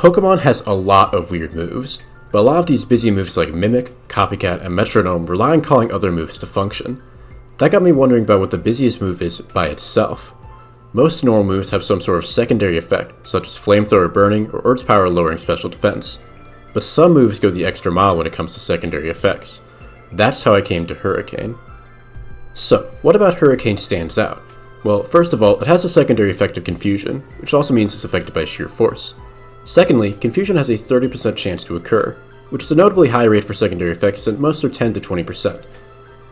Pokemon has a lot of weird moves, but a lot of these busy moves like Mimic, Copycat, and Metronome rely on calling other moves to function. That got me wondering about what the busiest move is by itself. Most normal moves have some sort of secondary effect, such as Flamethrower burning or Earth's power lowering special defense. But some moves go the extra mile when it comes to secondary effects. That's how I came to Hurricane. So, what about Hurricane stands out? Well, first of all, it has a secondary effect of Confusion, which also means it's affected by sheer force. Secondly, Confusion has a 30% chance to occur, which is a notably high rate for secondary effects since most are 10 to 20%.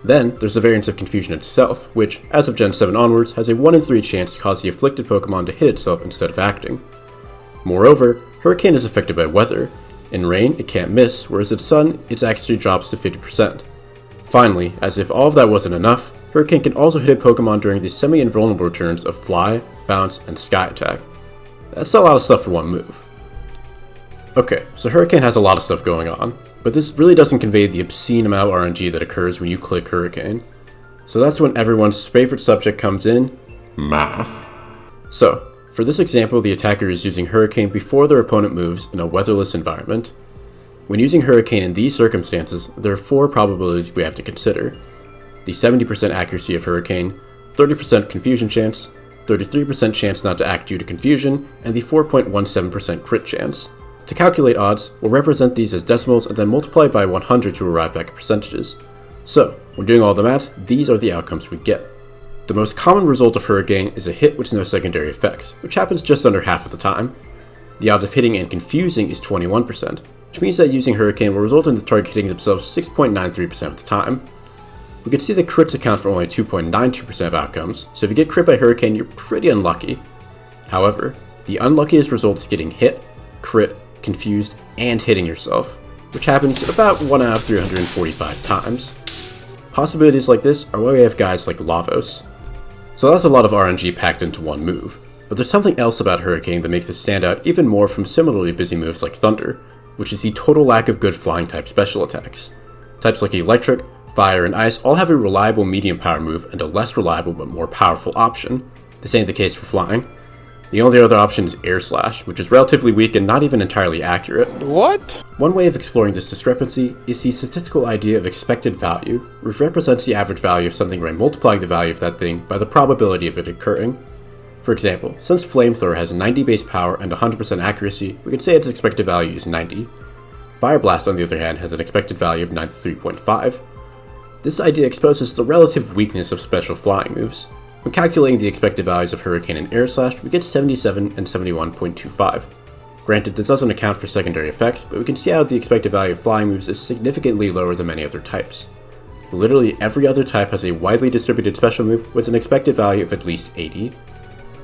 Then, there's the variance of Confusion itself, which, as of Gen 7 onwards, has a 1 in 3 chance to cause the afflicted Pokemon to hit itself instead of acting. Moreover, Hurricane is affected by weather. In rain, it can't miss, whereas in sun, its accuracy drops to 50%. Finally, as if all of that wasn't enough, Hurricane can also hit a Pokemon during the semi-invulnerable turns of Fly, Bounce, and Sky Attack. That's a lot of stuff for one move. Okay, so Hurricane has a lot of stuff going on, but this really doesn't convey the obscene amount of RNG that occurs when you click Hurricane. So that's when everyone's favorite subject comes in, math. So, for this example, the attacker is using Hurricane before their opponent moves in a weatherless environment. When using Hurricane in these circumstances, there are 4 probabilities we have to consider. The 70% accuracy of Hurricane, 30% confusion chance, 33% chance not to act due to confusion, and the 4.17% crit chance. To calculate odds, we'll represent these as decimals and then multiply by 100 to arrive back at percentages. So, when doing all the math, these are the outcomes we get. The most common result of Hurricane is a hit with no secondary effects, which happens just under half of the time. The odds of hitting and confusing is 21%, which means that using Hurricane will result in the target hitting themselves 6.93% of the time. We can see that crits account for only 2.92% of outcomes, so if you get crit by Hurricane, you're pretty unlucky. However, the unluckiest result is getting hit, crit, confused, and hitting yourself, which happens about 1 out of 345 times. Possibilities like this are why we have guys like Lavos. So that's a lot of RNG packed into one move, but there's something else about Hurricane that makes it stand out even more from similarly busy moves like Thunder, which is the total lack of good flying type special attacks. Types like Electric, Fire, and Ice all have a reliable medium power move and a less reliable but more powerful option. This ain't the case for flying. The only other option is Air Slash, which is relatively weak and not even entirely accurate. What? One way of exploring this discrepancy is the statistical idea of expected value, which represents the average value of something by multiplying the value of that thing by the probability of it occurring. For example, since Flamethrower has 90 base power and 100% accuracy, we can say its expected value is 90. Fire Blast, on the other hand, has an expected value of 93.5. This idea exposes the relative weakness of special flying moves. When calculating the expected values of Hurricane and Air Slash, we get 77 and 71.25. Granted, this doesn't account for secondary effects, but we can see how the expected value of flying moves is significantly lower than many other types. Literally every other type has a widely distributed special move with an expected value of at least 80.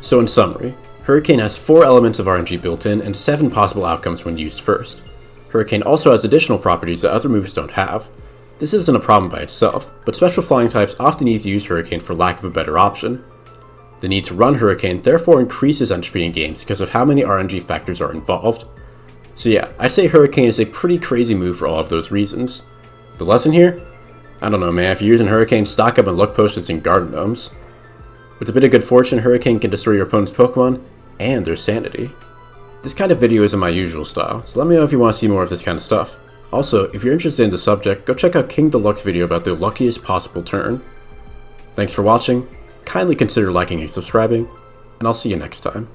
So in summary, Hurricane has 4 elements of RNG built in and 7 possible outcomes when used first. Hurricane also has additional properties that other moves don't have. This isn't a problem by itself, but special flying types often need to use Hurricane for lack of a better option. The need to run Hurricane therefore increases entropy in games because of how many RNG factors are involved. So yeah, I'd say Hurricane is a pretty crazy move for all of those reasons. The lesson here? I don't know, man, if you're using Hurricane, stock up on luck potions and garden gnomes. With a bit of good fortune, Hurricane can destroy your opponent's Pokemon and their sanity. This kind of video isn't my usual style, so let me know if you want to see more of this kind of stuff. Also, if you're interested in the subject, go check out King Deluxe video about the luckiest possible turn. Thanks for watching, kindly consider liking and subscribing, and I'll see you next time.